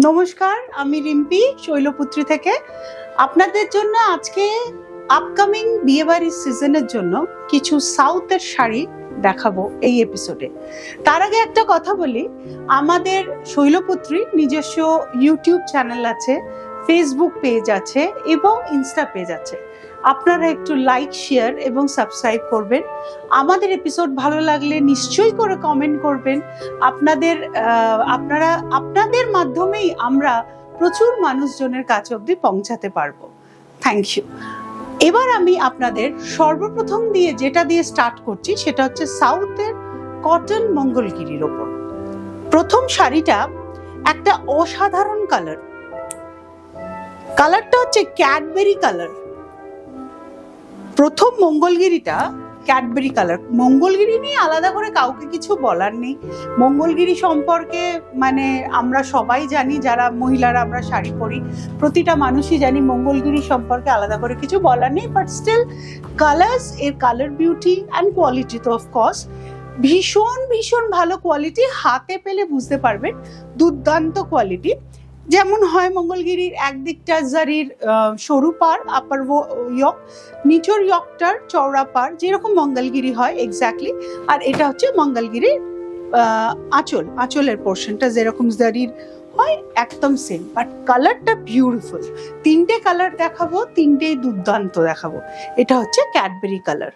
নমস্কার, আমি রিম্পি শৈলপুত্রী থেকে। আপনাদের জন্য আজকে আপকামিং বিয়েবাড়ির সিজনের জন্য কিছু সাউথের শাড়ি দেখাবো এই এপিসোডে। তার আগে একটা কথা বলি, আমাদের শৈলপুত্রী নিজস্ব ইউটিউব চ্যানেল আছে, ফেসবুক পেজ আছে এবং ইনস্টা পেজ আছে। আপনারা একটু লাইক, শেয়ার এবং সাবস্ক্রাইব করবেন। আমাদের এপিসোড ভালো লাগলে নিশ্চয়ই করে কমেন্ট করবেন। আপনাদের মাধ্যমেই আমরা প্রচুর মানুষজনের কাছে অবধি পৌঁছাতে পারবো। Thank you. এবার আমি আপনাদের সর্বপ্রথম যেটা দিয়ে স্টার্ট করছি সেটা হচ্ছে সাউথের কটন মঙ্গলগিরির ওপর। প্রথম শাড়িটা একটা অসাধারণ কালারটা হচ্ছে ক্যাডবেরি কালার। প্রথম মঙ্গলগিরিটা ক্যাডবেরি কালার। মঙ্গলগিরি নিয়ে আলাদা করে কাউকে কিছু বলার নেই। মঙ্গলগিরি সম্পর্কে মানে আমরা সবাই জানি, যারা মহিলারা আমরা শাড়ি পরি প্রতিটা মানুষই জানি মঙ্গলগিরি সম্পর্কে আলাদা করে কিছু বলার নেই। But steel colour beauty and quality তো অফকোর্স ভীষণ ভীষণ ভালো কোয়ালিটি। হাতে পেলে বুঝতে পারবেন দুর্দান্ত কোয়ালিটি। যেমন হয় মঙ্গলগিরির একদিকটা জারির সরু পার, আপার ইয়ক, নিচের ইয়কটার চওড়া পার, যেরকম মঙ্গলগিরি হয় এক্স্যাক্টলি। আর এটা হচ্ছে মঙ্গলগিরির আঁচলের পোর্শনটা যেরকম জারির হয় একদম সেম, বাট কালারটা বিউটিফুল। তিনটে কালার দেখাবো, তিনটেই দুর্দান্ত দেখাবো। এটা হচ্ছে Cadbury colour.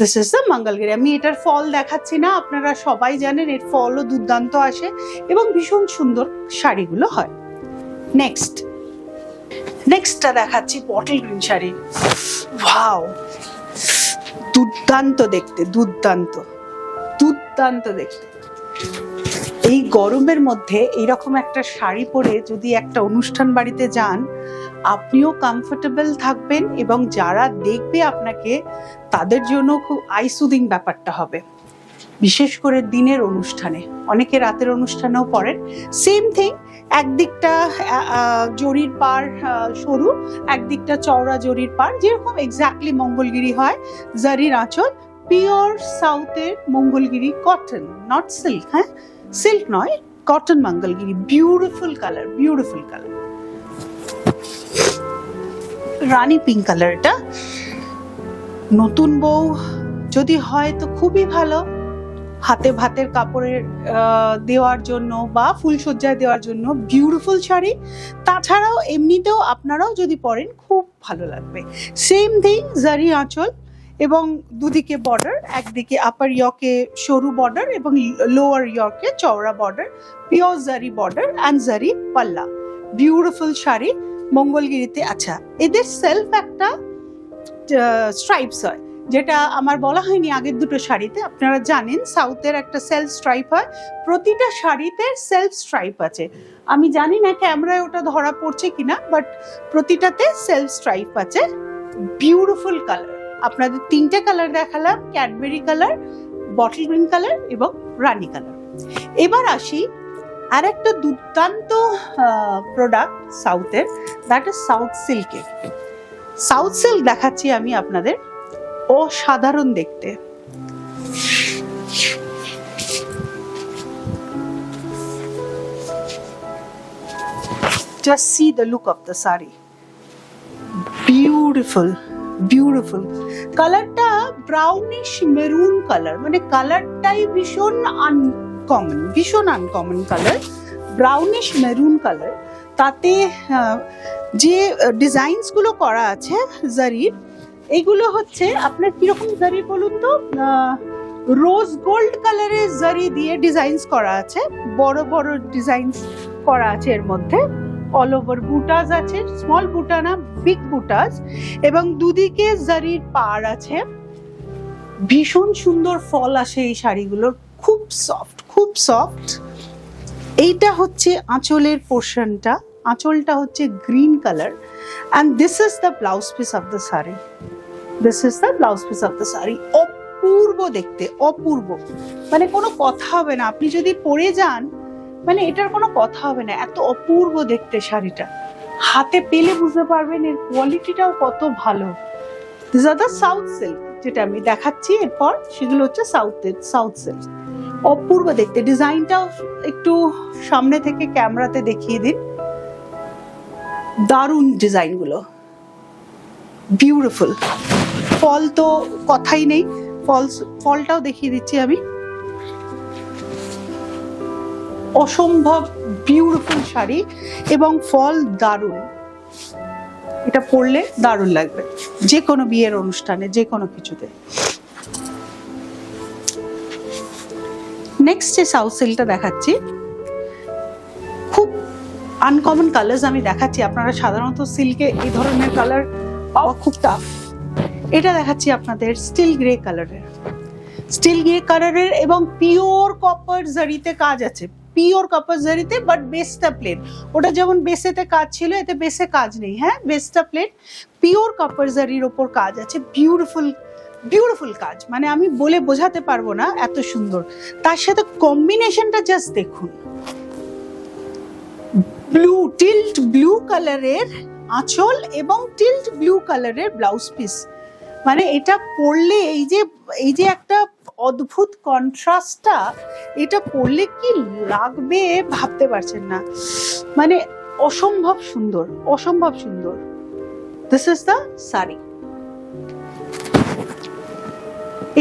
This is the Mangalagiri. আমি এটার ফল দেখাচ্ছি না, আপনারা সবাই জানেন এর ফলও দুর্দান্ত আসে এবং ভীষণ সুন্দর শাড়িগুলো হয়। নেক্সটটা দেখাচ্ছি বটল গ্রিন শাড়ি। ওয়াও, দুর্দান্ত দেখতে। এই গরমের মধ্যে এইরকম একটা শাড়ি পরে যদি একটা অনুষ্ঠান বাড়িতে যান, আপনিও কমফোর্টেবল থাকবেন এবং যারা দেখবে আপনাকে তাদের জন্য খুব আইসুদিং ব্যাপারটা হবে। বিশেষ করে দিনের অনুষ্ঠানে, অনেকে রাতের অনুষ্ঠানেও পরেন। সেম থিং, একদিকটা জরির পার সরু, একদিকটা চওড়া জরির পার, যেরকম এক্স্যাক্টলি মঙ্গলগিরি হয়। জারির আঁচল, পিওর সাউথের মঙ্গলগিরি কটন, নট সিল্ক। হ্যাঁ, সিল্ক নয়, কটন মঙ্গলগিরি। Beautiful colour. রানী পিঙ্ক কালারটা নতুন বউ যদি হয় তো খুবই ভালো, হাতে ভাতের কাপড়ের দেওয়ার জন্য বা ফুলসজ্জায় দেওয়ার জন্য বিউটিফুল শাড়ি। তাছাড়াও এমনিতেও আপনারাও যদি পরেন খুব ভালো লাগবে। সেম থিং, জারি আঁচল এবং দুদিকে বর্ডার, একদিকে আপার ইয়কে সরু বর্ডার এবং লোয়ার ইয়কে চওড়া বর্ডার, পিওর জারি বর্ডার অ্যান্ড জারি পাল্লা। বিউটিফুল শাড়ি মঙ্গলগিরিতে। আচ্ছা, এদের সেলফ একটা স্ট্রাইপস হয়, যেটা আমার বলা হয়নি আগের দুটো শাড়িতে। আপনারা জানেন সাউথের একটা সেলফ স্ট্রাইপ হয়, প্রতিটা শাড়িতে সেলফ স্ট্রাইপ আছে। আমি জানি না ক্যামেরায় ওটা ধরা পড়ছে কিনা, বাট প্রতিটাতে সেলফ স্ট্রাইপ আছে। Beautiful colour. আপনাদের তিনটে কালার দেখালাম, Cadbury colour, bottle green colour এবং রানী কালার। এবার আসি আর একটা দুর্দান্ত প্রোডাক্ট সাউথের, দ্যাট ইজ সাউথ সিল্কের। সাউথ সিল্ক দেখাচ্ছি আমি আপনাদের, অসাধারণ দেখতে। Just see the look of the saree. Beautiful. কালারটা ব্রাউনিশ মেরুন কালার, মানে কালারটাই ভীষণ uncommon colour. Brownish maroon colour, তাতে যে ডিজাইনস গুলো করা আছে জারির, এইগুলো হচ্ছে আপনার কিরকম জারি বলুন তো, রোজ গোল্ড কালারের জারি দিয়ে ডিজাইনস করা আছে। বড় বড় ডিজাইনস করা আছে এর মধ্যে। অল ওভার বুটাস আছে, স্মল বুটা না, বিগ বুটাস, এবং দুদিকে জারির পার আছে। ভীষণ সুন্দর ফল আসে এই শাড়িগুলোর, খুব সফট। এইটা হচ্ছে আঁচলের পোর্শনটা। আঁচলটা হচ্ছে green colour and this is the blouse piece of the saree. অপূর্ব দেখতে, অপূর্ব, মানে কোনো কথা হবে না। আপনি যদি পরে যান, মানে এটার কোনো কথা হবে না, এত অপূর্ব দেখতে শাড়িটা। হাতে পেলে বুঝতে পারবেন এর কোয়ালিটিটাও কত ভালো। These are the South silk, যেটা আমি দেখাচ্ছি এরপর, সেগুলো হচ্ছে সাউথ সিল্ক। অপূর্ব দেখতে। ডিজাইনটাও একটু সামনে থেকে ক্যামেরাতে দেখিয়ে দিন। দারুণ ডিজাইনগুলো, বিউটিফুল। ফল তো কথাই নেই, ফলটাও দেখিয়ে দিচ্ছি আমি। অসম্ভব বিউটিফুল শাড়ি এবং ফল দারুণ। এটা পরলে দারুণ লাগবে যে কোনো বিয়ের অনুষ্ঠানে, যে কোনো কিছুতে। নেক্সট যে সাউথ সিল্কটা দেখাচ্ছি, খুব আনকমন কালার্স আমি দেখাচ্ছি। আপনারা সাধারণত সিল্কে এই ধরনের কালার পাওয়া খুব টাফ। এটা দেখাচ্ছি আপনাদের স্টিল গ্রে কালারের, স্টিল গ্রে কালারের এবং পিওর কপার জারিতে কাজ আছে, পিওর কপার জারিতে, বাট বেসটা প্লেন। ওটা যেমন বেসেতে কাজ ছিল, এতে বেসে কাজ নেই। হ্যাঁ, বেসটা প্লেন, পিওর কপার জারির ওপর কাজ আছে। বিউটিফুল বিউটিফুল কাজ, মানে আমি বলে বোঝাতে পারবো না, এত সুন্দর। তার সাথে কম্বিনেশনটা জাস্ট দেখুন, ব্লু, টিল্ট ব্লু কালারের আঁচল এবং টিল্ট ব্লু কালারের ব্লাউজ পিস। মানে এটা পরলে এই যে একটা অদ্ভুত কন্ট্রাস্টটা, এটা পরলে কি লাগবে ভাবতে পারছেন না। মানে অসম্ভব সুন্দর, অসম্ভব সুন্দর। This is the sari.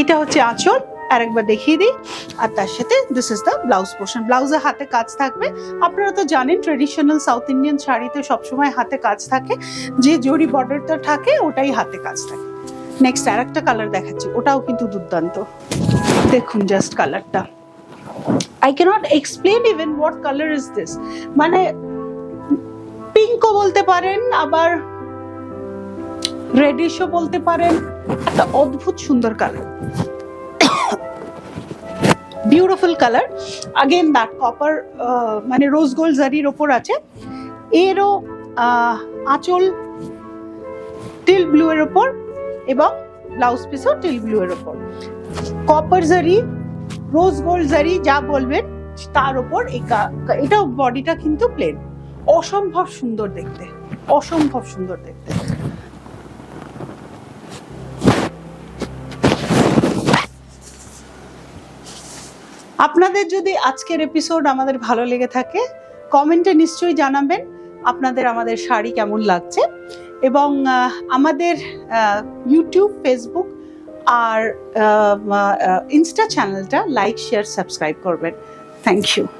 এটা হচ্ছে আঁচল, আরেকবার দেখিয়ে দিই। আর তার সাথে this is the blouse portion. ব্লাউজে হাতে কাজ থাকবে। আপনারা তো জানেন ট্রেডিশনাল সাউথ ইন্ডিয়ান শাড়িতে সবসময় হাতে কাজ থাকে, যে জরি বর্ডারটা থাকে ওটাই হাতে কাজ থাকে। নেক্সট আরেকটা কালার দেখাচ্ছি, ওটাও কিন্তু দুর্দান্ত। দেখুন জাস্ট কালারটা, I can't explain even what colour is this. মানে পিঙ্কও বলতে পারেন, আবার রেডিশও বলতে পারেন, একটা অদ্ভুত সুন্দর colour, beautiful colour. Again that copper মানে রোজ গোল্ড জারির ওপর আছে। এরও আঁচল টিল ব্লু এর ওপর এবং ব্লাউজ পিসও টিল ব্লু এর ওপর। কপার জারি, রোজ গোল্ড জারি যা বলবেন তার ওপর এটাও বডিটা কিন্তু প্লেন। অসম্ভব সুন্দর দেখতে, অসম্ভব সুন্দর দেখতে। আপনাদের যদি আজকের এপিসোড আমাদের ভালো লেগে থাকে, কমেন্টে নিশ্চয়ই জানাবেন আপনাদের আমাদের শাড়ি কেমন লাগছে। এবং আমাদের ইউটিউব, ফেসবুক আর ইনস্টা চ্যানেলটা লাইক, শেয়ার, সাবস্ক্রাইব করবেন। Thank you.